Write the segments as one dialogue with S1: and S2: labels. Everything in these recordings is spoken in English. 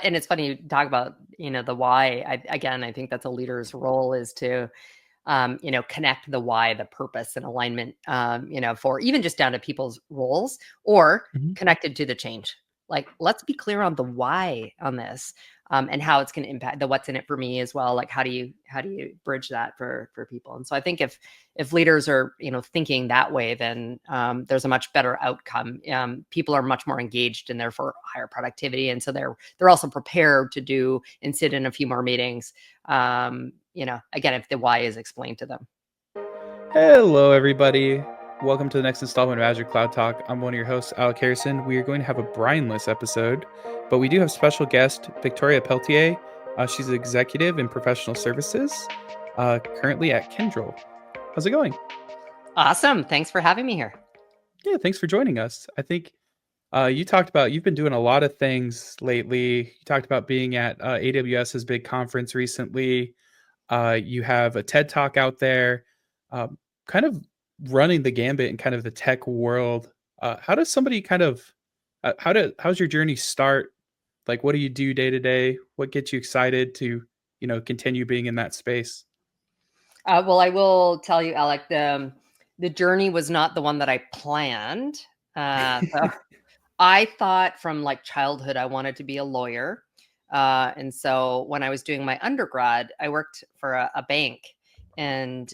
S1: And it's funny you talk about, the why. I think that's a leader's role is to, connect the why, the purpose and alignment, for even just down to people's roles or
S2: Mhm.
S1: connected to the change. Like, let's be clear on the why on this, and how it's going to impact the what's in it for me as well. Like, how do you bridge that for people? And so I think if leaders are thinking that way, then there's a much better outcome. People are much more engaged and therefore higher productivity, and so they're also prepared to do and sit in a few more meetings. Again, if the why is explained to them.
S2: Hello, everybody. Welcome to the next installment of Azure Cloud Talk. I'm one of your hosts, Alec Harrison. We are going to have a Brianless episode, but we do have special guest Victoria Pelletier. She's an executive in professional services, currently at Kyndryl. How's it going?
S1: Awesome. Thanks for having me here.
S2: Yeah, thanks for joining us. I think you talked about you've been doing a lot of things lately. You talked about being at AWS's big conference recently. You have a TED Talk out there, kind of running the gambit in kind of the tech world. How does somebody kind of how's your journey start? Like, what do you do day to day? What gets you excited to continue being in that space?
S1: Well, I will tell you, Alec, the journey was not the one that I planned. So I thought from like childhood I wanted to be a lawyer. And so when I was doing my undergrad, I worked for a bank, and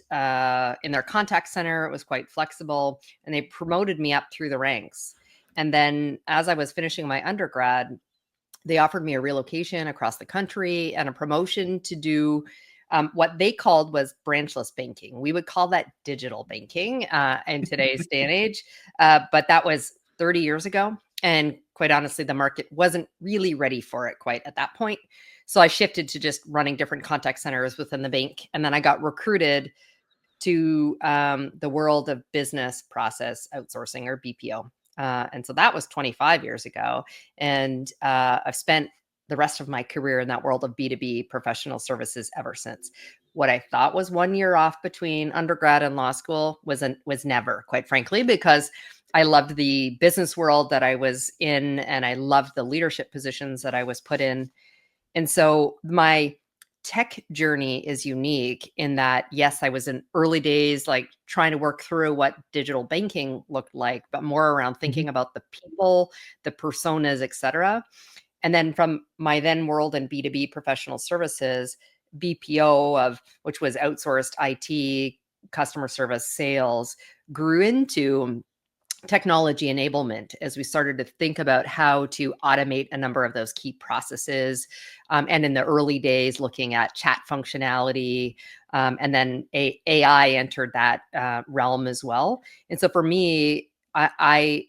S1: in their contact center, it was quite flexible, and they promoted me up through the ranks. And then as I was finishing my undergrad, they offered me a relocation across the country and a promotion to do what they called was branchless banking. We would call that digital banking in today's day and age, but that was 30 years ago. And quite honestly, the market wasn't really ready for it quite at that point. So I shifted to just running different contact centers within the bank. And then I got recruited to the world of business process outsourcing, or BPO. And so that was 25 years ago. And I've spent the rest of my career in that world of B2B professional services ever since. What I thought was 1 year off between undergrad and law school was never, quite frankly, because I loved the business world that I was in, and I loved the leadership positions that I was put in. And so my tech journey is unique in that, yes, I was in early days, like trying to work through what digital banking looked like, but more around
S2: Mhm.
S1: thinking about the people, the personas, et cetera. And then from my then world in B2B professional services, BPO, of which was outsourced IT, customer service, sales, grew into technology enablement as we started to think about how to automate a number of those key processes. And in the early days, looking at chat functionality, and then AI entered that realm as well. And so for me, I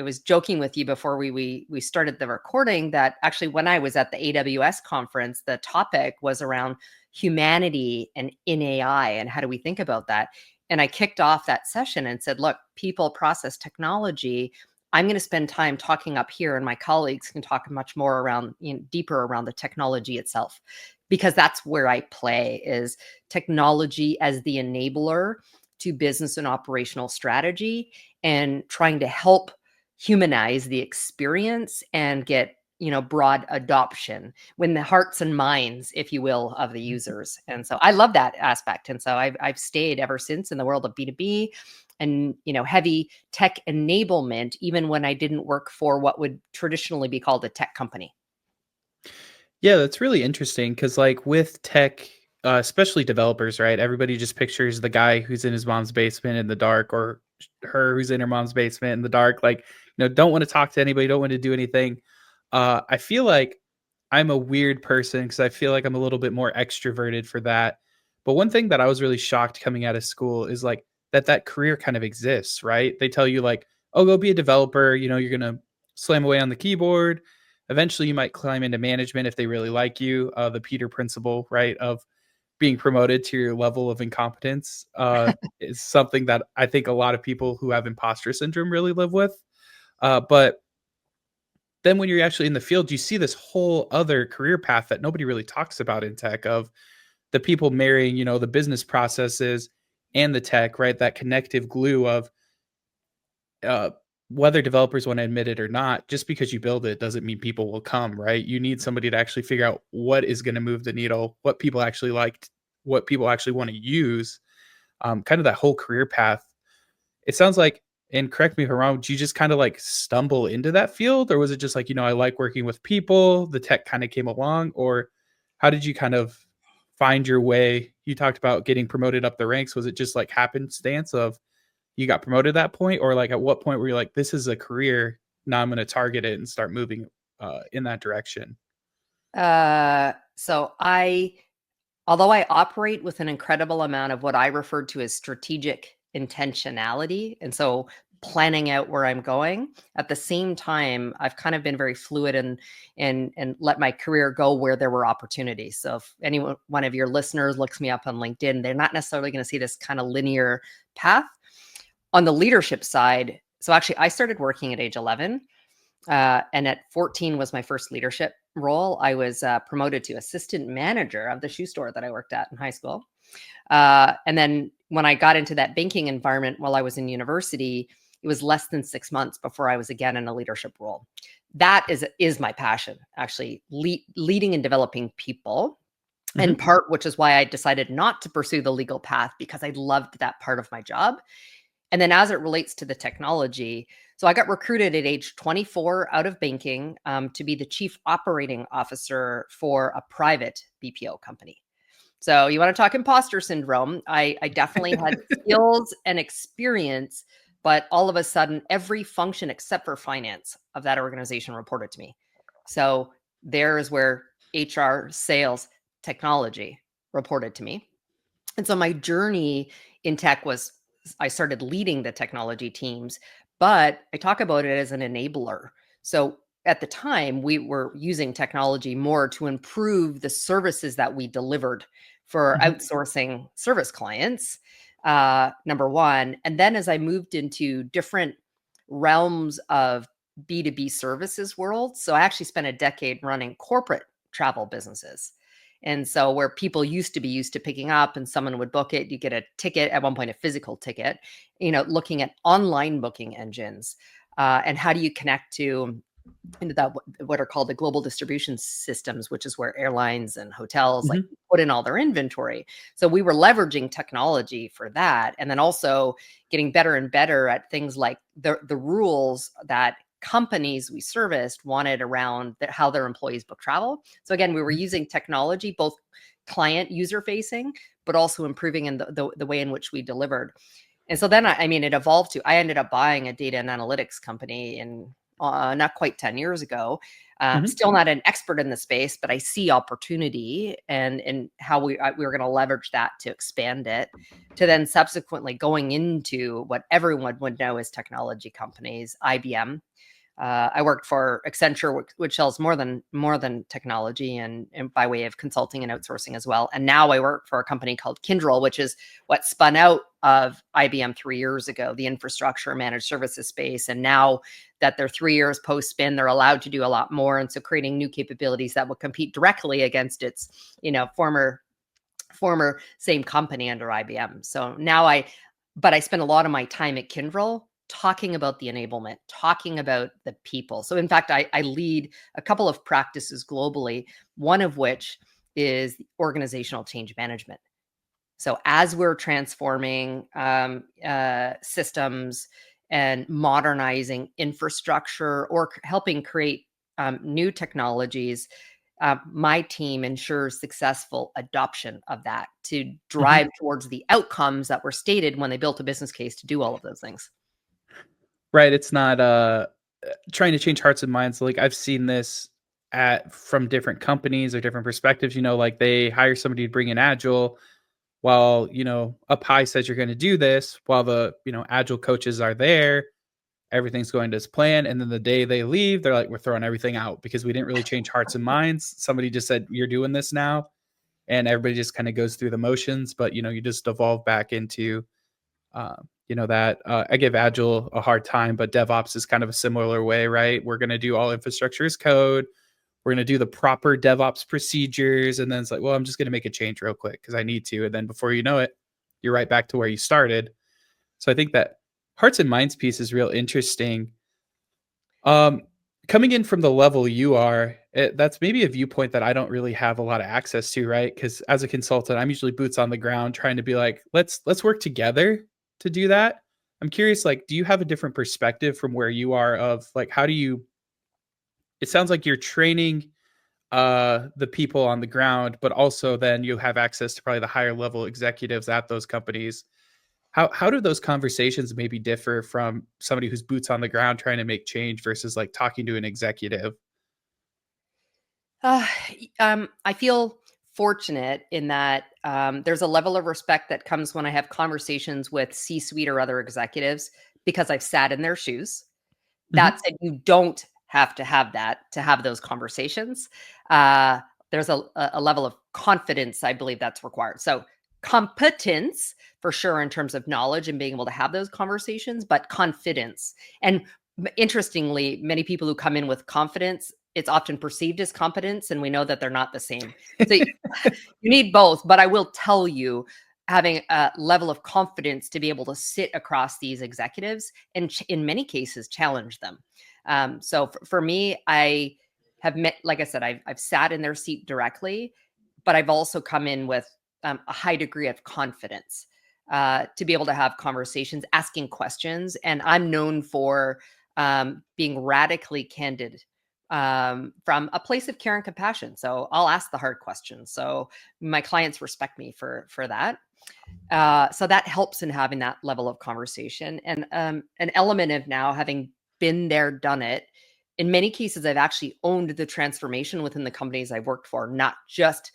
S1: was joking with you before we started the recording that actually when I was at the AWS conference, the topic was around humanity and in AI and how do we think about that. And I kicked off that session and said, look, people, process, technology, I'm going to spend time talking up here, and my colleagues can talk much more around, deeper around the technology itself, because that's where I play, is technology as the enabler to business and operational strategy, and trying to help humanize the experience and get broad adoption when the hearts and minds, if you will, of the users. And so I love that aspect. And so I've stayed ever since in the world of B2B and, heavy tech enablement, even when I didn't work for what would traditionally be called a tech company.
S2: Yeah, that's really interesting because, like, with tech, especially developers, right? Everybody just pictures the guy who's in his mom's basement in the dark, or her who's in her mom's basement in the dark. Like, don't want to talk to anybody, don't want to do anything. I feel like I'm a weird person because I feel like I'm a little bit more extroverted for that. But one thing that I was really shocked coming out of school is like that career kind of exists, right? They tell you like, oh, go be a developer. You're gonna slam away on the keyboard. Eventually, you might climb into management if they really like you. The Peter principle, right, of being promoted to your level of incompetence is something that I think a lot of people who have imposter syndrome really live with. But then when you're actually in the field, you see this whole other career path that nobody really talks about in tech, of the people marrying, the business processes and the tech, right? That connective glue of whether developers want to admit it or not, just because you build it doesn't mean people will come, right? You need somebody to actually figure out what is going to move the needle, what people actually like, what people actually want to use, kind of that whole career path. It sounds like, and correct me if I'm wrong, did you just kind of like stumble into that field, or was it just like, I like working with people, the tech kind of came along, or how did you kind of find your way? You talked about getting promoted up the ranks. Was it just like happenstance of you got promoted at that point, or like at what point were you like, this is a career, now I'm going to target it and start moving in that direction?
S1: So although I operate with an incredible amount of what I refer to as strategic intentionality, and so planning out where I'm going, at the same time, I've kind of been very fluid and let my career go where there were opportunities. So if one of your listeners looks me up on LinkedIn, they're not necessarily going to see this kind of linear path. On the leadership side, so actually I started working at age 11. And at 14 was my first leadership role. I was promoted to assistant manager of the shoe store that I worked at in high school. And then when I got into that banking environment while I was in university, it was less than 6 months before I was again in a leadership role. That is my passion, actually, leading and developing people. In
S2: Mm-hmm.
S1: part, which is why I decided not to pursue the legal path, because I loved that part of my job. And then as it relates to the technology, so I got recruited at age 24 out of banking to be the chief operating officer for a private BPO company. So you want to talk imposter syndrome? I definitely had skills and experience, but all of a sudden, every function except for finance of that organization reported to me. So there is where HR, sales, technology reported to me. And so my journey in tech was I started leading the technology teams, but I talk about it as an enabler. So at the time, we were using technology more to improve the services that we delivered for
S2: Mm-hmm.
S1: outsourcing service clients, number one. And then as I moved into different realms of B2B services world, so I actually spent a decade running corporate travel businesses. And so where people used to be used to picking up and someone would book it, you get a ticket, at one point, a physical ticket, looking at online booking engines. And how do you connect to into that what are called the global distribution systems, which is where airlines and hotels like
S2: Mm-hmm.
S1: put in all their inventory. So we were leveraging technology for that, and then also getting better and better at things like the rules that companies we serviced wanted around how their employees book travel. So again, we were using technology, both client user facing, but also improving in the way in which we delivered. And so then, I mean, it evolved to, I ended up buying a data and analytics company in not quite 10 years ago.
S2: Mm-hmm.
S1: Still not an expert in the space, but I see opportunity and how we were going to leverage that to expand it, to then subsequently going into what everyone would know as technology companies, IBM. I worked for Accenture, which sells more than technology and by way of consulting and outsourcing as well. And now I work for a company called Kyndryl, which is what spun out of IBM 3 years ago, the infrastructure managed services space. And now that they're 3 years post spin, they're allowed to do a lot more. And so creating new capabilities that will compete directly against its, former same company under IBM. So now but I spend a lot of my time at Kyndryl talking about the enablement, talking about the people. So in fact, I lead a couple of practices globally, one of which is organizational change management. So as we're transforming systems and modernizing infrastructure or helping create new technologies, my team ensures successful adoption of that to
S2: Mm-hmm.
S1: drive towards the outcomes that were stated when they built a business case to do all of those things.
S2: Right. It's not trying to change hearts and minds. Like I've seen this at from different companies or different perspectives, like they hire somebody to bring in agile while, up high says you're going to do this while the, agile coaches are there, everything's going to as planned. And then the day they leave, they're like, we're throwing everything out because we didn't really change hearts and minds. Somebody just said, you're doing this now. And everybody just kind of goes through the motions, but you just evolve back into that I give agile a hard time, but DevOps is kind of a similar way, right? We're going to do all infrastructure as code. We're going to do the proper DevOps procedures. And then it's like, well, I'm just going to make a change real quick because I need to. And then before you know it, you're right back to where you started. So I think that hearts and minds piece is real interesting. Um, Coming in from the level you are, that's maybe a viewpoint that I don't really have a lot of access to, right? Because as a consultant, I'm usually boots on the ground, trying to be like, let's work together to do that. I'm curious, like, do you have a different perspective from where you are of like, how do you? It sounds like you're training the people on the ground, but also then you have access to probably the higher level executives at those companies. How do those conversations maybe differ from somebody who's boots on the ground trying to make change versus like talking to an executive?
S1: Uh, I feel fortunate in that there's a level of respect that comes when I have conversations with C-suite or other executives because I've sat in their shoes. That
S2: Mhm.
S1: said, you don't have to have that to have those conversations. Uh, there's a level of confidence, I believe that's required. So competence for sure in terms of knowledge and being able to have those conversations, but confidence. And interestingly, many people who come in with confidence, it's often perceived as competence, and we know that they're not the same. So you need both, but I will tell you, having a level of confidence to be able to sit across these executives and in many cases challenge them. So for me, I have met, like I said, I've sat in their seat directly, but I've also come in with a high degree of confidence to be able to have conversations, asking questions, and I'm known for being radically candid from a place of care and compassion. So I'll ask the hard questions. So my clients respect me for that. So that helps in having that level of conversation. And an element of now having been there, done it. In many cases, I've actually owned the transformation within the companies I've worked for, not just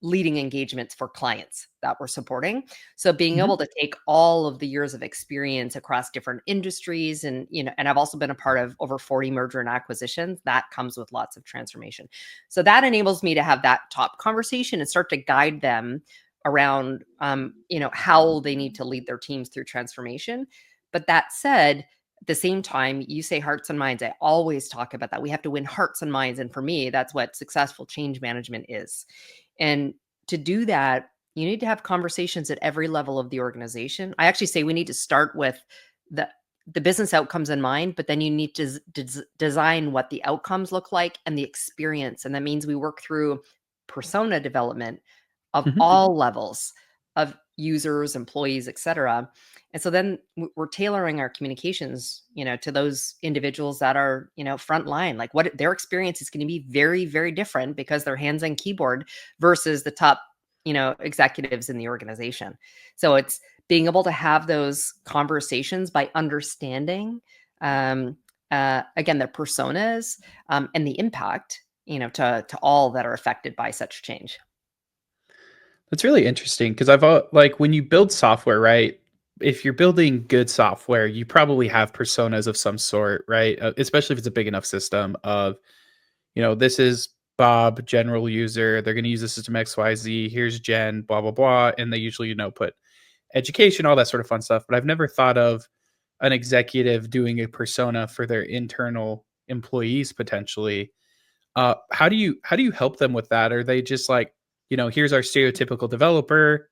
S1: leading engagements for clients that we're supporting. So being
S2: Mhm.
S1: able to take all of the years of experience across different industries and and I've also been a part of over 40 merger and acquisitions, that comes with lots of transformation. So that enables me to have that top conversation and start to guide them around how they need to lead their teams through transformation. But that said, at the same time, you say hearts and minds. I always talk about that. We have to win hearts and minds. And for me, that's what successful change management is. And to do that, you need to have conversations at every level of the organization. I actually say we need to start with the the business outcomes in mind, but then you need to design what the outcomes look like and the experience. And that means we work through persona development of
S2: Mhm.
S1: all levels of users, employees, et cetera. And so then we're tailoring our communications, to those individuals that are, front line. Like what their experience is going to be very, very different because they're hands on keyboard versus the top, executives in the organization. So it's being able to have those conversations by understanding, um, again, their personas and the impact, to all that are affected by such change.
S2: That's really interesting because like when you build software, right? If you're building good software, you probably have personas of some sort, right? Especially if it's a big enough system of, this is Bob, general user. They're going to use the system XYZ. Here's Jen, blah, blah, blah. And they usually, put education, all that sort of fun stuff. But I've never thought of an executive doing a persona for their internal employees potentially. How do you help them with that? Are they just like, here's our stereotypical developer,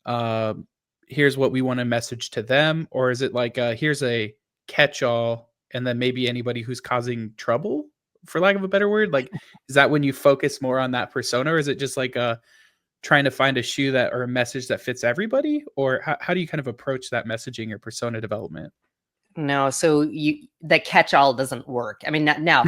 S2: um, here's what we want to message to them, or is it like here's a catch-all, and then maybe anybody who's causing trouble, for lack of a better word? Like, is that when you focus more on that persona, or is it just like trying to find a shoe that or a message that fits everybody, or how do you kind of approach that messaging or persona development?
S1: No, so the catch-all doesn't work. I mean, now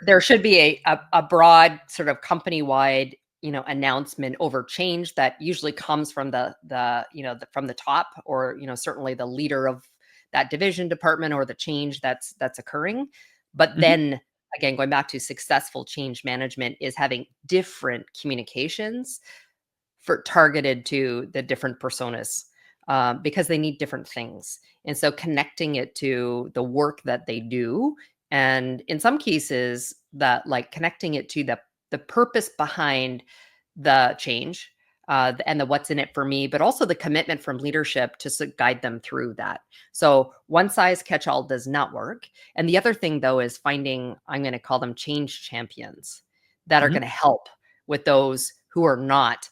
S1: there should be a broad sort of company-wide, announcement over change that usually comes from from the top or, certainly the leader of that division, department, or the change that's occurring. But
S2: Mhm.
S1: then again, going back to successful change management is having different communications for targeted to the different personas because they need different things. And so connecting it to the work that they do, and in some cases, that like connecting it to the purpose behind the change and the what's in it for me, but also the commitment from leadership to guide them through that. So one size catch all does not work. And the other thing though is finding, I'm going to call them change champions that are going
S2: Mhm.
S1: to help with those who are not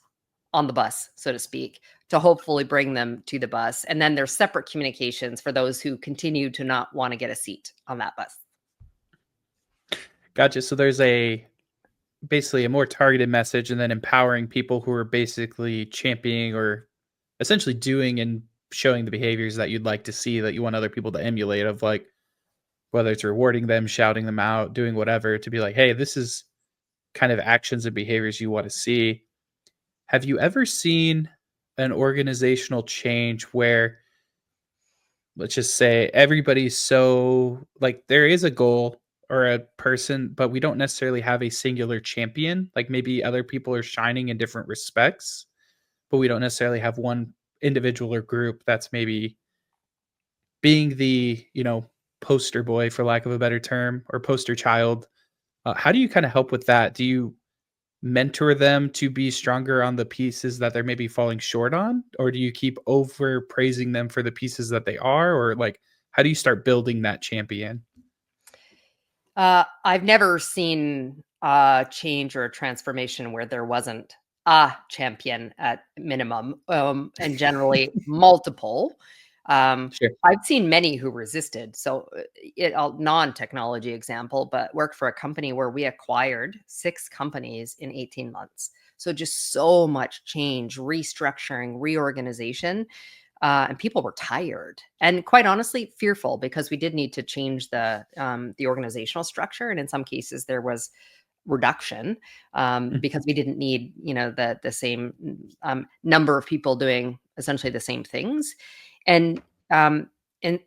S1: on the bus, so to speak, to hopefully bring them to the bus. And then there's separate communications for those who continue to not want to get a seat on that bus.
S2: Gotcha. So there's basically a more targeted message and then empowering people who are basically championing or essentially doing and showing the behaviors that you'd like to see that you want other people to emulate of like whether it's rewarding them, shouting them out, doing whatever to be like, hey, this is kind of actions and behaviors you want to see. Have you ever seen an organizational change where, let's just say, everybody's so like there is a goal or a person, but we don't necessarily have a singular champion? Like maybe other people are shining in different respects, but we don't necessarily have one individual or group that's maybe being the, poster boy, for lack of a better term, or poster child. How do you kind of help with that? Do you mentor them to be stronger on the pieces that they're maybe falling short on? Or do you keep over praising them for the pieces that they are? Or like, how do you start building that champion?
S1: I've never seen a change or a transformation where there wasn't a champion at minimum, and generally multiple.
S2: Sure.
S1: I've seen many who resisted. So, a non-technology example, but worked for a company where we acquired 6 companies in 18 months. So just so much change, restructuring, reorganization, and people were tired and quite honestly fearful because we did need to change the organizational structure, and in some cases there was reduction
S2: Mhm.
S1: because we didn't need the same number of people doing essentially the same things, and um, and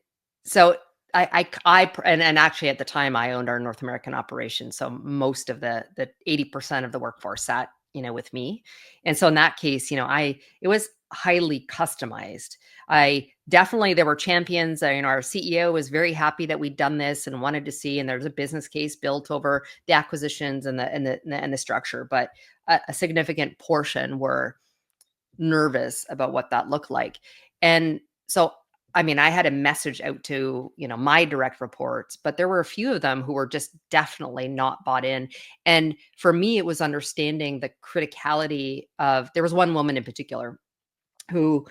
S1: so and actually at the time I owned our North American operation, so most of the 80% of the workforce sat with me, and so in that case, I it was highly customized. I definitely there were champions. Our CEO was very happy that we'd done this and wanted to see, and there's a business case built over the acquisitions and the structure. But a significant portion were nervous about what that looked like, and so I mean, I had a message out to my direct reports, but there were a few of them who were just definitely not bought in. And for me, it was understanding the criticality of. There was one woman in particular who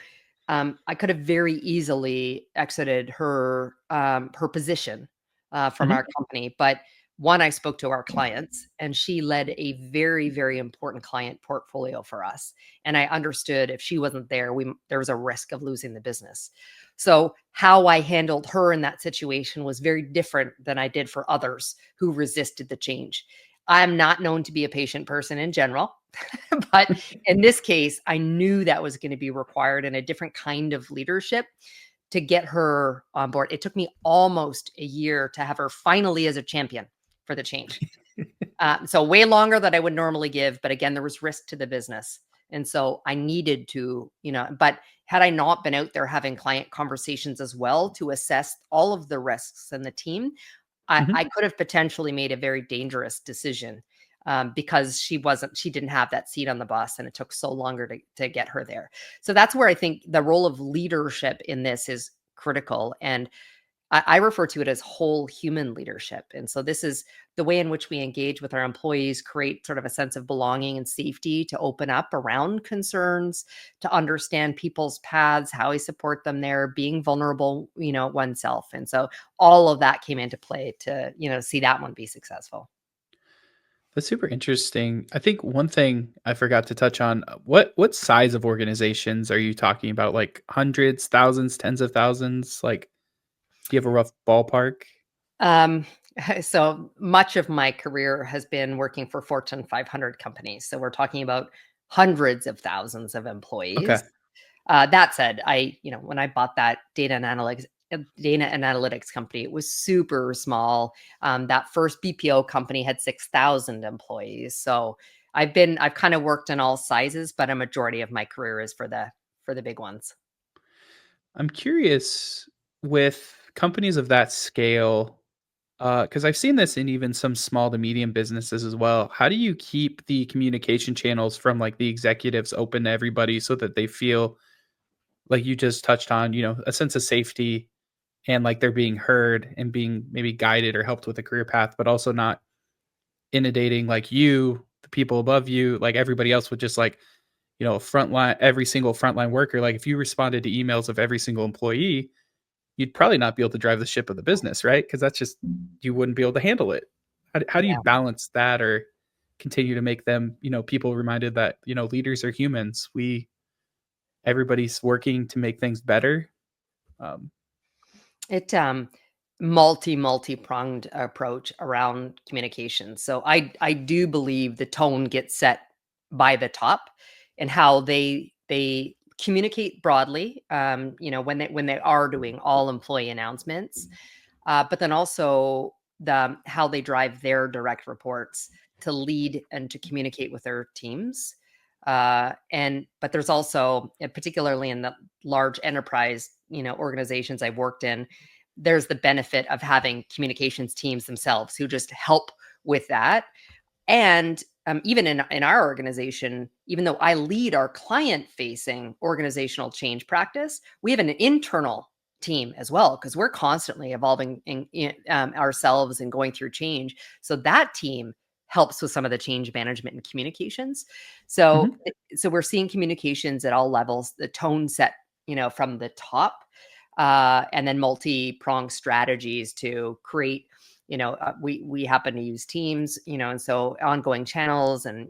S1: I could have very easily exited her position from
S2: Mhm.
S1: our company. But one, I spoke to our clients, and she led a very, very important client portfolio for us. And I understood if she wasn't there, there was a risk of losing the business. So how I handled her in that situation was very different than I did for others who resisted the change. I'm not known to be a patient person in general. But in this case, I knew that was going to be required in a different kind of leadership to get her on board. It took me almost a year to have her finally as a champion for the change. So way longer than I would normally give, but again, there was risk to the business. And so I needed to, but had I not been out there having client conversations as well to assess all of the risks and the team,
S2: Mhm.
S1: I could have potentially made a very dangerous decision, because she didn't have that seat on the bus, and it took so longer to get her there. So that's where I think the role of leadership in this is critical. And I refer to it as whole human leadership. And so this is the way in which we engage with our employees, create sort of a sense of belonging and safety to open up around concerns, to understand people's paths, how we support them there, being vulnerable, oneself. And so all of that came into play to, see that one be successful.
S2: That's super interesting. I think one thing I forgot to touch on, what size of organizations are you talking about? Like hundreds, thousands, tens of thousands? Like, do you have a rough ballpark?
S1: Um, so much of my career has been working for Fortune 500 companies. So we're talking about hundreds of thousands of
S2: Okay.
S1: employees. That said, when I bought that data and analytics company, it was super small. That first BPO company had 6,000 employees. So I've kind of worked in all sizes, but a majority of my career is for the big ones.
S2: I'm curious with companies of that scale, because I've seen this in even some small to medium businesses as well. How do you keep the communication channels from like the executives open to everybody so that they feel like you just touched on, a sense of safety and like they're being heard and being maybe guided or helped with a career path, but also not inundating like you, the people above you, like everybody else with just like, a frontline, every single frontline worker. Like if you responded to emails of every single employee, you'd probably not be able to drive the ship of the business, right? Because that's just you wouldn't be able to handle it. How do you balance that or continue to make them, people reminded that, leaders are humans. Everybody's working to make things better. Um,
S1: It multi-pronged approach around communication. So I do believe the tone gets set by the top and how they communicate broadly, when they are doing all employee announcements, but then also how they drive their direct reports to lead and to communicate with their teams. But there's also, particularly in the large enterprise, organizations I've worked in, there's the benefit of having communications teams themselves who just help with that. And even in our organization, even though I lead our client-facing organizational change practice, we have an internal team as well, because we're constantly evolving ourselves and going through change. So that team helps with some of the change management and communications. So,
S2: mhm.
S1: so we're seeing communications at all levels, the tone set, from the top, and then multi-pronged strategies to create, we happen to use Teams, and so ongoing channels and,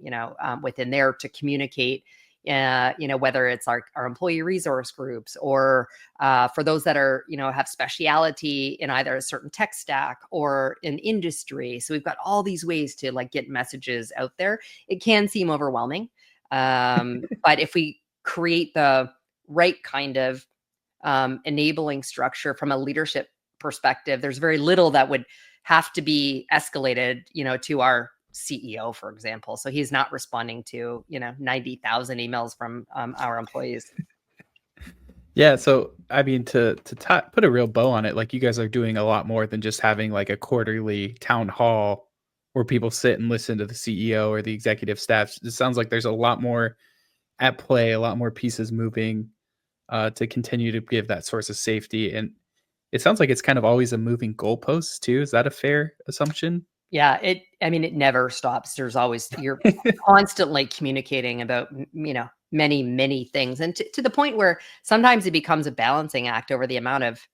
S1: within there to communicate, whether it's our employee resource groups or for those that are, have speciality in either a certain tech stack or in industry. So we've got all these ways to like get messages out there. It can seem overwhelming. But if we create the right kind of enabling structure from a leadership perspective, there's very little that would have to be escalated, to our CEO, for example. So he's not responding to, 90,000 emails from our employees.
S2: Yeah, so I mean, put a real bow on it, like you guys are doing a lot more than just having like a quarterly town hall where people sit and listen to the CEO or the executive staff. It sounds like there's a lot more at play, a lot more pieces moving to continue to give that source of safety. And it sounds like it's kind of always a moving goalpost too. Is that a fair assumption?
S1: Yeah, I mean, it never stops. You're constantly communicating about, many, many things. And to the point where sometimes it becomes a balancing act over the amount of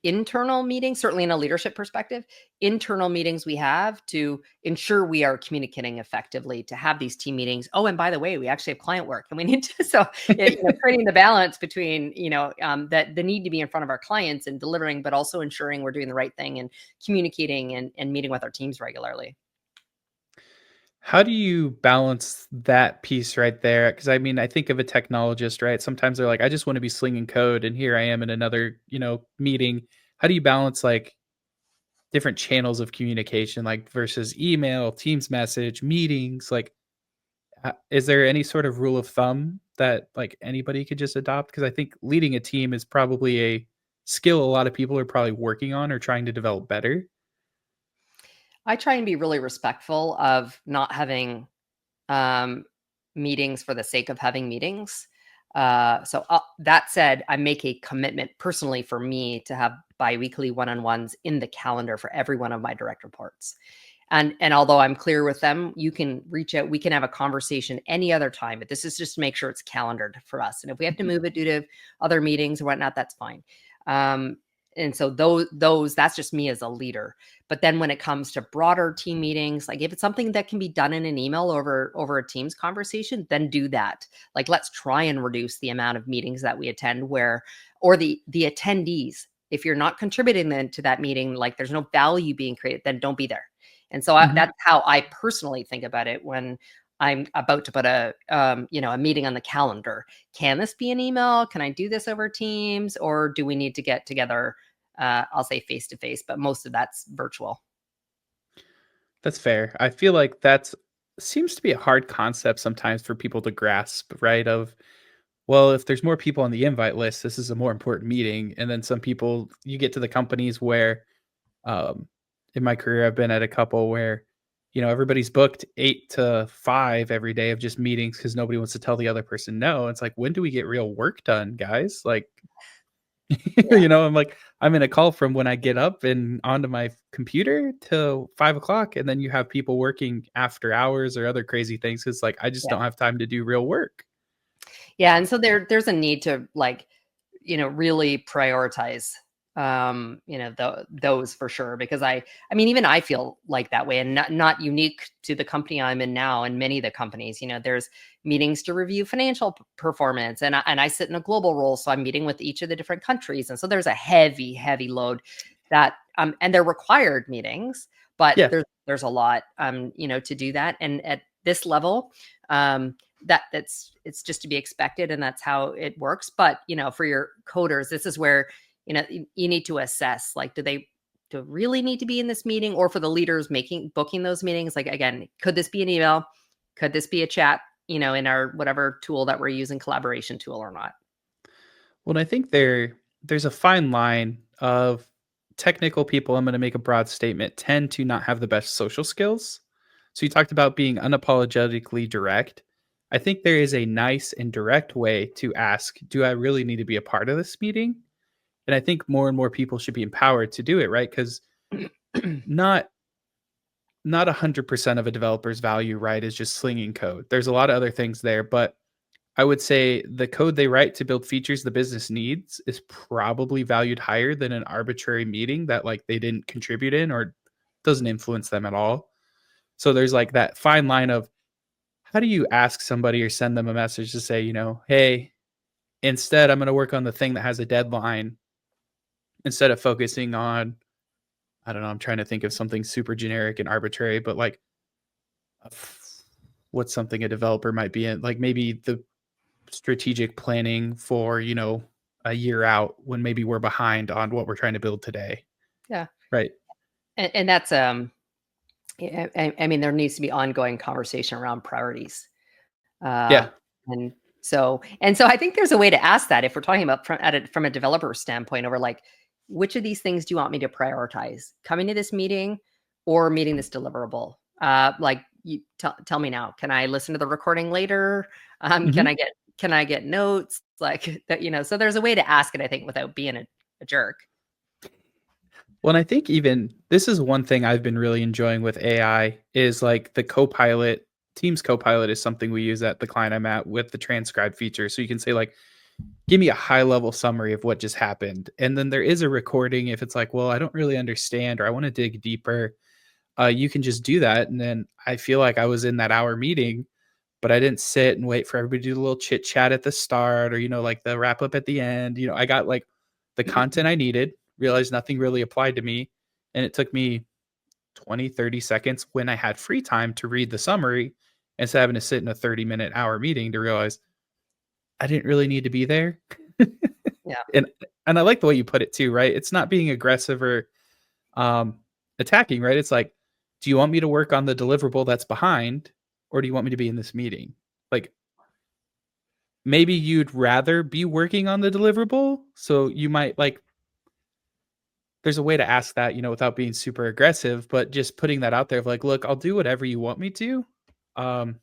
S1: internal meetings, certainly in a leadership perspective, internal meetings we have to ensure we are communicating effectively, to have these team meetings. Oh, and by the way, we actually have client work and we need to, so, creating the balance between, that the need to be in front of our clients and delivering, but also ensuring we're doing the right thing and communicating and meeting with our teams regularly.
S2: How do you balance that piece right there? Because I mean, I think of a technologist, right? Sometimes they're like, I just want to be slinging code, and here I am in another, meeting. How do you balance like different channels of communication, like versus email, Teams message, meetings? Like, is there any sort of rule of thumb that like anybody could just adopt? Because I think leading a team is probably a skill a lot of people are probably working on or trying to develop better.
S1: I try and be really respectful of not having um, meetings for the sake of having meetings. That said, I make a commitment personally for me to have biweekly one-on-ones in the calendar for every one of my direct reports. And although I'm clear with them, you can reach out. We can have a conversation any other time, but this is just to make sure it's calendared for us. And if we have to move it due to other meetings or whatnot, that's fine. Um, and so those that's just me as a leader. But then when it comes to broader team meetings, like if it's something that can be done in an email over a Teams conversation, then do that. Like let's try and reduce the amount of meetings that we attend or the attendees. If you're not contributing then to that meeting, like there's no value being created, then don't be there. And so
S2: Mhm.
S1: that's how I personally think about it when I'm about to put a meeting on the calendar. Can this be an email? Can I do this over Teams, or do we need to get together? I'll say face to face, but most of that's virtual.
S2: That's fair. I feel like that's seems to be a hard concept sometimes for people to grasp, right? Of, well, if there's more people on the invite list, this is a more important meeting. And then some people, you get to the companies where, um, in my career, I've been at a couple where, everybody's booked 8 to 5 every day of just meetings because nobody wants to tell the other person no. It's like, when do we get real work done, guys? Like,
S1: Yeah.
S2: I'm like, I'm in a call from when I get up and onto my computer till 5 o'clock, and then you have people working after hours or other crazy things. It's like I just
S1: Yeah.
S2: don't have time to do real work.
S1: Yeah. And so there's a need to like, really prioritize those for sure, because I mean, even I feel like that way, and not unique to the company I'm in now. And many of the companies, there's meetings to review financial performance, and I sit in a global role, so I'm meeting with each of the different countries, and so there's a heavy load that and they're required meetings, but
S2: Yeah.
S1: there's a lot to do that, and at this level, it's just to be expected, and that's how it works. But for your coders, this is where you need to assess, like, do really need to be in this meeting, or for the leaders booking those meetings, like, again, could this be an email, could this be a chat, in our whatever tool that we're using, collaboration tool, or not?
S2: Well, I think there's a fine line of technical people, I'm going to make a broad statement, tend to not have the best social skills. So you talked about being unapologetically direct. I think there is a nice and direct way to ask, do I really need to be a part of this meeting? And I think more and more people should be empowered to do it, right? Because not 100% of a developer's value, right, is just slinging code. There's a lot of other things there, but I would say the code they write to build features the business needs is probably valued higher than an arbitrary meeting that like they didn't contribute in or doesn't influence them at all. So there's like that fine line of how do you ask somebody or send them a message to say, hey, instead I'm going to work on the thing that has a deadline instead of focusing on, I don't know, I'm trying to think of something super generic and arbitrary, but like what's something a developer might be in, like maybe the strategic planning for, a year out when maybe we're behind on what we're trying to build today.
S1: Yeah.
S2: Right.
S1: And that's I mean, there needs to be ongoing conversation around priorities.
S2: Yeah.
S1: And so I think there's a way to ask that, if we're talking about from a developer standpoint, over like, which of these things do you want me to prioritize? Coming to this meeting or meeting this deliverable? Like, you tell me now. Can I listen to the recording later? Can
S2: Mhm.
S1: I get notes? Like that, so there's a way to ask it, I think, without being a jerk.
S2: Well, and I think even this is one thing I've been really enjoying with AI is like the Copilot, Teams Copilot is something we use at the client I'm at with the transcribe feature. So you can say like, give me a high level summary of what just happened. And then there is a recording if it's like, well, I don't really understand or I want to dig deeper. You can just do that. And then I feel like I was in that hour meeting, but I didn't sit and wait for everybody to do a little chit chat at the start or, like the wrap up at the end. I got like the content I needed, realized nothing really applied to me. And it took me 20, 30 seconds when I had free time to read the summary instead of having to sit in a 30-minute hour meeting to realize I didn't really need to be there.
S1: Yeah.
S2: and and I like the way you put it too, right? It's not being aggressive or um attacking, right? It's like, do you want me to work on the deliverable that's behind, or do you want me to be in this meeting? Like maybe you'd rather be working on the deliverable, so you might like there's a way to ask that, without being super aggressive, but just putting that out there of like, look, I'll do whatever you want me to. Um,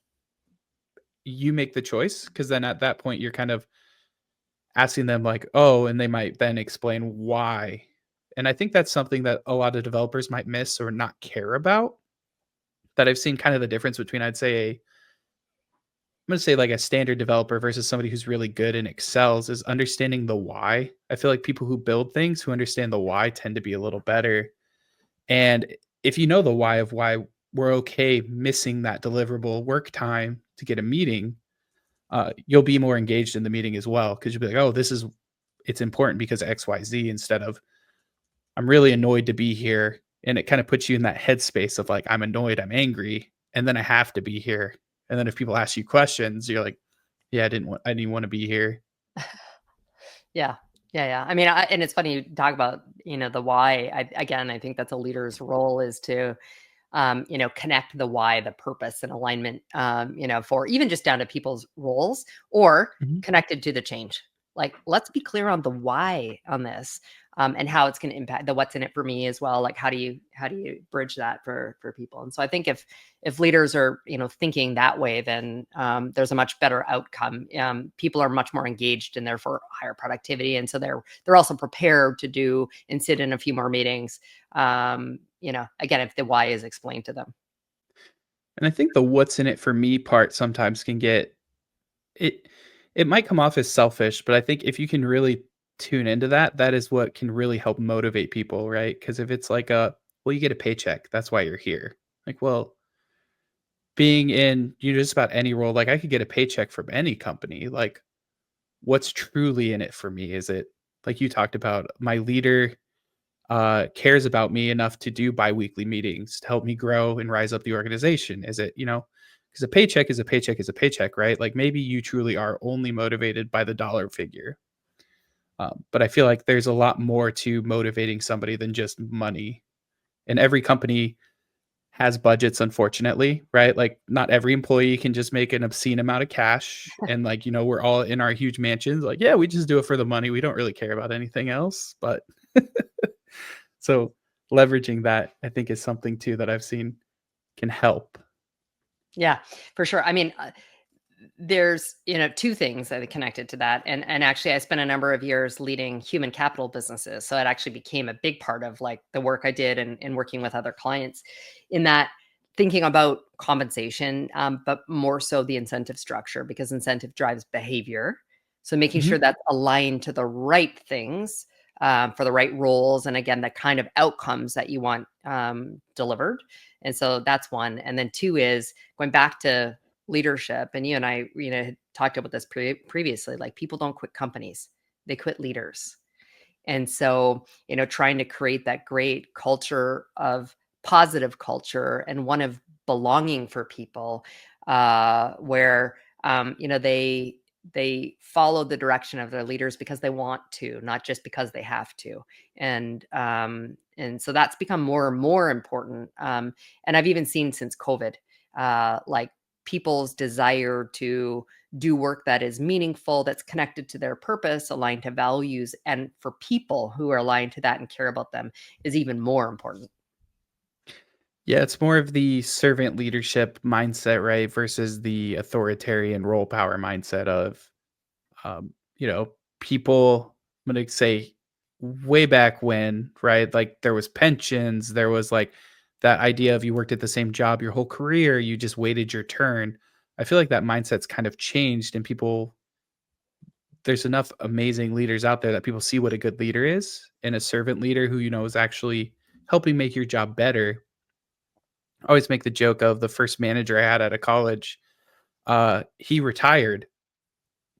S2: you make the choice because then at that point you're kind of asking them like, oh, and they might then explain why. And I think that's something that a lot of developers might miss or not care about. That I've seen kind of the difference between I'm gonna say like a standard developer versus somebody who's really good and excels is understanding the why. I feel like people who build things who understand the why tend to be a little better. And if you know the why of why we're okay missing that deliverable work time to get a meeting, you'll be more engaged in the meeting as well because you'll be like, oh, it's important because XYZ instead of I'm really annoyed to be here. And it kind of puts you in that headspace of like, I'm annoyed, I'm angry, and then I have to be here. And then if people ask you questions, you're like, yeah, I didn't want to be here.
S1: Yeah. Yeah. I mean, and it's funny you talk about, the why. I think that's a leader's role, is to, connect the why, the purpose and alignment, for even just down to people's roles, or
S2: Mhm.
S1: connected to the change. Like, let's be clear on the why on this, and how it's going to impact the what's in it for me as well. Like, how do you bridge that for people? And so I think if leaders are, thinking that way, then there's a much better outcome. People are much more engaged and therefore higher productivity. And so they're also prepared to do and sit in a few more meetings. Again, if the why is explained to them.
S2: And I think the what's in it for me part sometimes can get it. It might come off as selfish, but I think if you can really tune into that, that is what can really help motivate people, right? Because if it's like well, you get a paycheck, that's why you're here. Like, well, being in just about any role, like I could get a paycheck from any company. Like, what's truly in it for me? Is it like you talked about, my leader cares about me enough to do biweekly meetings to help me grow and rise up the organization? Is it, because a paycheck is a paycheck is a paycheck, right? Like maybe you truly are only motivated by the dollar figure. But I feel like there's a lot more to motivating somebody than just money. And every company has budgets, unfortunately, right? Like not every employee can just make an obscene amount of cash. And like, we're all in our huge mansions. Like, yeah, we just do it for the money. We don't really care about anything else. But so leveraging that, I think, is something too that I've seen can help.
S1: Yeah, for sure. I mean, there's, two things that are connected to that. And actually I spent a number of years leading human capital businesses. So it actually became a big part of like the work I did and working with other clients in that thinking about compensation, but more so the incentive structure, because incentive drives behavior. So making
S2: Mhm.
S1: sure that's aligned to the right things, for the right roles. And again, the kind of outcomes that you want delivered. And so that's one. And then two is going back to leadership, and you and I had talked about this previously, like people don't quit companies, they quit leaders. And so trying to create that great culture of positive culture and one of belonging for people, where they follow the direction of their leaders because they want to, not just because they have to. And so that's become more and more important. And I've even seen since COVID, like people's desire to do work that is meaningful, that's connected to their purpose, aligned to values, and for people who are aligned to that and care about them is even more important.
S2: Yeah, it's more of the servant leadership mindset, right? Versus the authoritarian role power mindset of, um, you know, people, I'm going to say way back when, right? Like there was pensions, there was like that idea of you worked at the same job your whole career, you just waited your turn. I feel like that mindset's kind of changed, and people, there's enough amazing leaders out there that people see what a good leader is, and a servant leader who, is actually helping make your job better. I always make the joke of the first manager I had at a college. He retired.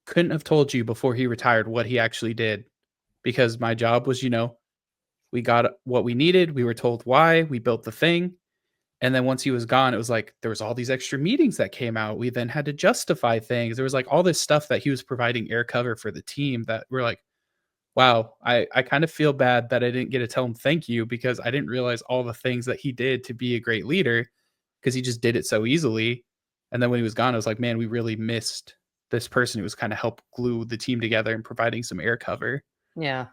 S2: Couldn't have told you before he retired what he actually did, because my job was, we got what we needed. We were told why. We built the thing. And then once he was gone, it was like there was all these extra meetings that came out. We then had to justify things. There was like all this stuff that he was providing air cover for the team that we're like, wow, I kind of feel bad that I didn't get to tell him thank you, because I didn't realize all the things that he did to be a great leader, because he just did it so easily. And then when he was gone, I was like, man, we really missed this person who was kind of helped glue the team together and providing some air cover.
S1: Yeah,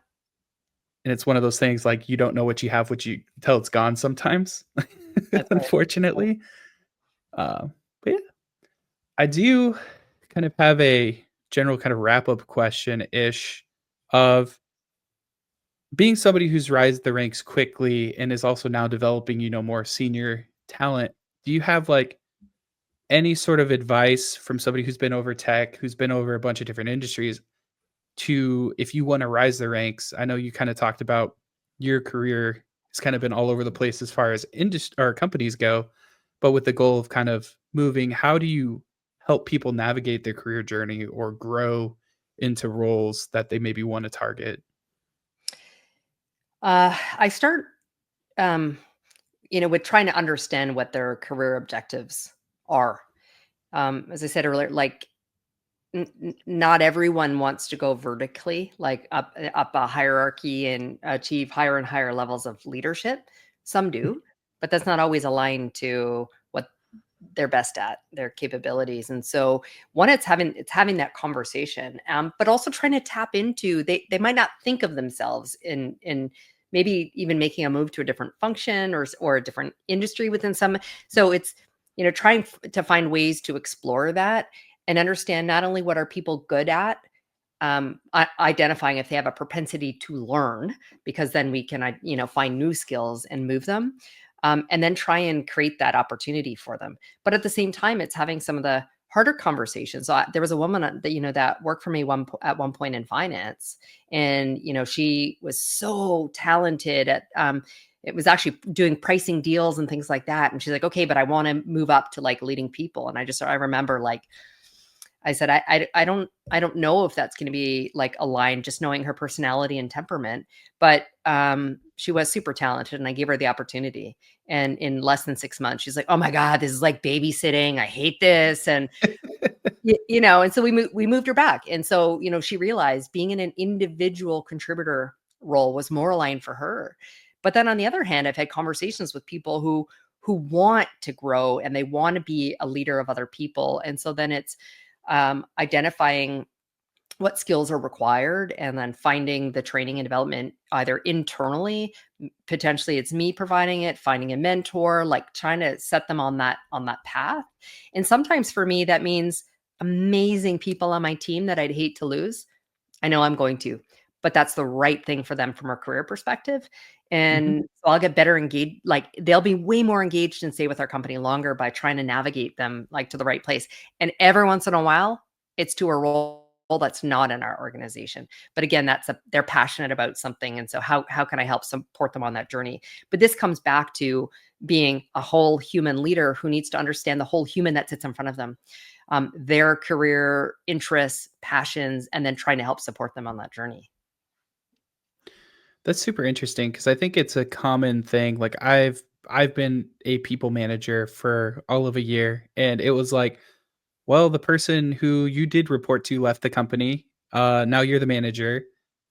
S2: And it's one of those things, like you don't know what you have, what you till it's gone sometimes,
S1: that's right.
S2: unfortunately. But yeah, I do kind of have a general kind of wrap up question ish of being somebody who's rised the ranks quickly and is also now developing, more senior talent. Do you have like any sort of advice from somebody who's been over tech, who's been over a bunch of different industries, to, if you want to rise the ranks? I know you kind of talked about your career has kind of been all over the place as far as industry or companies go, but with the goal of kind of moving, how do you help people navigate their career journey or grow into roles that they maybe want to target?
S1: I start, um, with trying to understand what their career objectives are. As I said earlier, like not everyone wants to go vertically, like up a hierarchy and achieve higher and higher levels of leadership. Some do, but that's not always aligned to what they're best at, their capabilities. And so one, it's having that conversation, but also trying to tap into, they might not think of themselves in maybe even making a move to a different function or a different industry within some. So it's trying to find ways to explore that and understand not only what are people good at, identifying if they have a propensity to learn, because then we can find new skills and move them, and then try and create that opportunity for them. But at the same time, it's having some of the harder conversations. So there was a woman that, that worked for me at one point in finance, and, she was so talented at, it was actually doing pricing deals and things like that. And she's like, okay, but I want to move up to like leading people. And I remember like, I said, I don't know if that's going to be like aligned, just knowing her personality and temperament, but she was super talented, and I gave her the opportunity. And in less than 6 months, she's like, oh my God, this is like babysitting. I hate this. And, and so we moved her back. And so, she realized being in an individual contributor role was more aligned for her. But then on the other hand, I've had conversations with people who want to grow and they want to be a leader of other people. And so then it's identifying what skills are required and then finding the training and development either internally, potentially it's me providing it, finding a mentor, like trying to set them on that path. And sometimes for me, that means amazing people on my team that I'd hate to lose. I know I'm going to, but that's the right thing for them from a career perspective.
S2: Mhm.
S1: And so I'll get better engaged. Like they'll be way more engaged and stay with our company longer by trying to navigate them like to the right place. And every once in a while, it's to a role that's not in our organization. But again, they're passionate about something. And so how can I help support them on that journey? But this comes back to being a whole human leader who needs to understand the whole human that sits in front of them, their career interests, passions, and then trying to help support them on that journey.
S2: That's super interesting because I think it's a common thing. Like I've been a people manager for all of a year, and it was like, well, the person who you did report to left the company. Now you're the manager.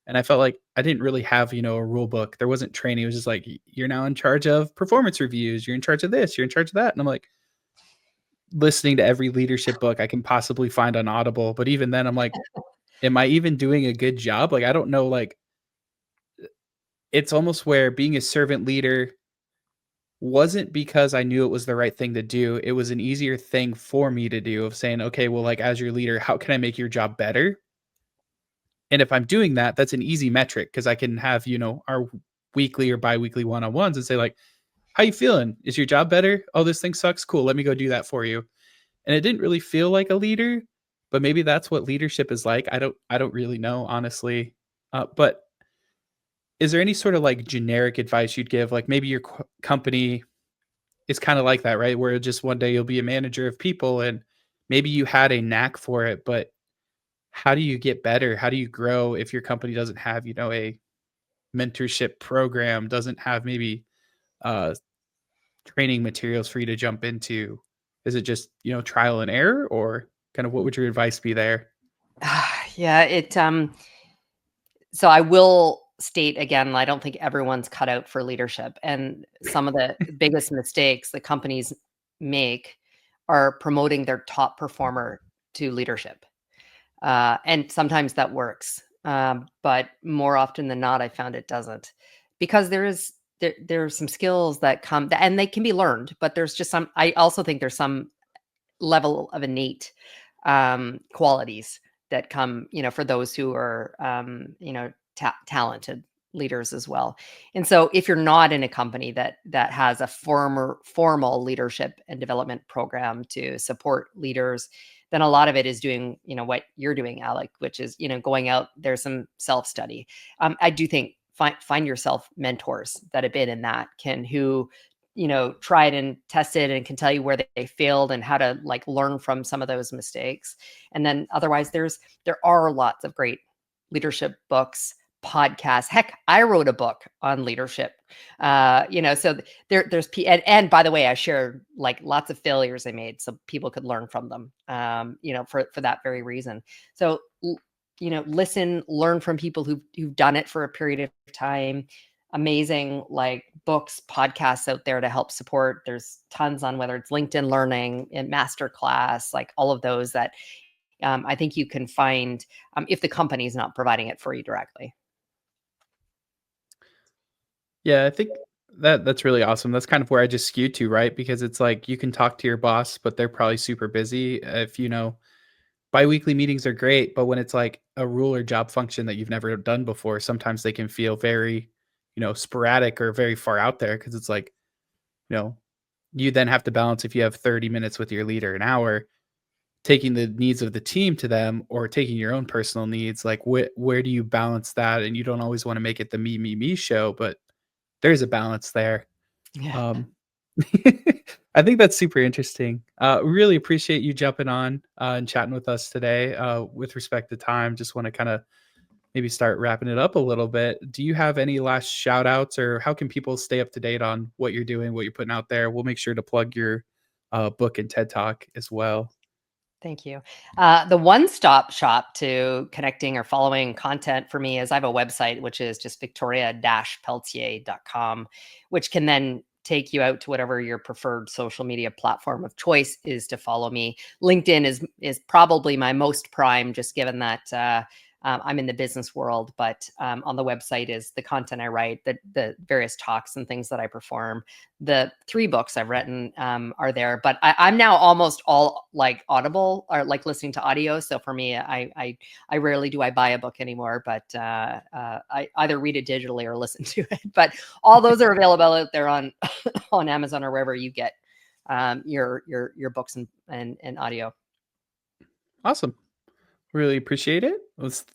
S2: And I felt like I didn't really have, a rule book. There wasn't training. It was just like, you're now in charge of performance reviews. You're in charge of this. You're in charge of that. And I'm like listening to every leadership book I can possibly find on Audible. But even then, I'm like, am I even doing a good job? Like, I don't know. Like, it's almost where being a servant leader wasn't because I knew it was the right thing to do. It was an easier thing for me to do of saying, okay, well, like as your leader, how can I make your job better? And if I'm doing that, that's an easy metric because I can have, our weekly or biweekly one-on-ones and say, like, how you feeling? Is your job better? Oh, this thing sucks. Cool. Let me go do that for you. And it didn't really feel like a leader, but maybe that's what leadership is like. I don't really know, honestly. But is there any sort of like generic advice you'd give? Like maybe your company is kind of like that, right? Where just one day you'll be a manager of people and maybe you had a knack for it, but how do you get better? How do you grow if your company doesn't have, a mentorship program, doesn't have maybe uh training materials for you to jump into? Is it just, trial and error or kind of what would your advice be there?
S1: Yeah, so I will state again, I don't think everyone's cut out for leadership. And some of the biggest mistakes that companies make are promoting their top performer to leadership. And sometimes that works. But more often than not, I found it doesn't, because there are some skills that come and they can be learned, but there's just I also think there's some level of innate qualities that come, for those who are, talented leaders as well. And so if you're not in a company that has a formal leadership and development program to support leaders, then a lot of it is doing, what you're doing, Alec, which is, going out, there's some self-study. I do think find yourself mentors that have been in that who tried and tested and can tell you where they failed and how to like learn from some of those mistakes. And then otherwise there are lots of great leadership books, podcasts. Heck, I wrote a book on leadership. So and by the way, I shared like lots of failures I made so people could learn from them. For that very reason. So listen, learn from people who've done it for a period of time. Amazing like books, podcasts out there to help support. There's tons on whether it's LinkedIn Learning and Masterclass, like all of those that I think you can find if the company is not providing it for you directly.
S2: Yeah, I think that's really awesome. That's kind of where I just skew to, right? Because it's like you can talk to your boss, but they're probably super busy. If biweekly meetings are great, but when it's like a rule or job function that you've never done before, sometimes they can feel very, sporadic or very far out there because it's like, you know, you then have to balance if you have 30 minutes with your leader, an hour. taking the needs of the team to them or taking your own personal needs, like where do you balance that? And you don't always want to make it the me show, but there's a balance there.
S1: Yeah.
S2: um I think that's super interesting. Really appreciate you jumping on and chatting with us today. With respect to time, just want to kind of maybe start wrapping it up a little bit. Do you have any last shout outs, or how can people stay up to date on what you're doing, what you're putting out there? We'll make sure to plug your book and TED Talk as well.
S1: Thank you. The one-stop shop to connecting or following content for me is I have a website, which is just victoria-pelletier.com, which can then take you out to whatever your preferred social media platform of choice is to follow me. LinkedIn is probably my most prime, just given that I'm in the business world. But on the website is the content I write, the various talks and things that I perform. The 3 books I've written are there, but I'm now almost all like Audible or like listening to audio. So for me, I rarely do I buy a book anymore, but I either read it digitally or listen to it. But all those are available out there on on Amazon or wherever you get your books and audio.
S2: Awesome. Really appreciate it.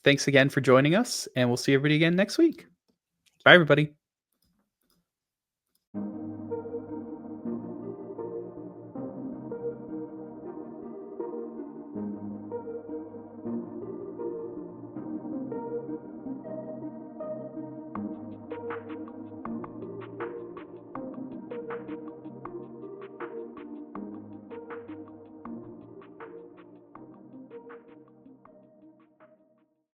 S2: Thanks again for joining us, and we'll see everybody again next week. Bye, everybody.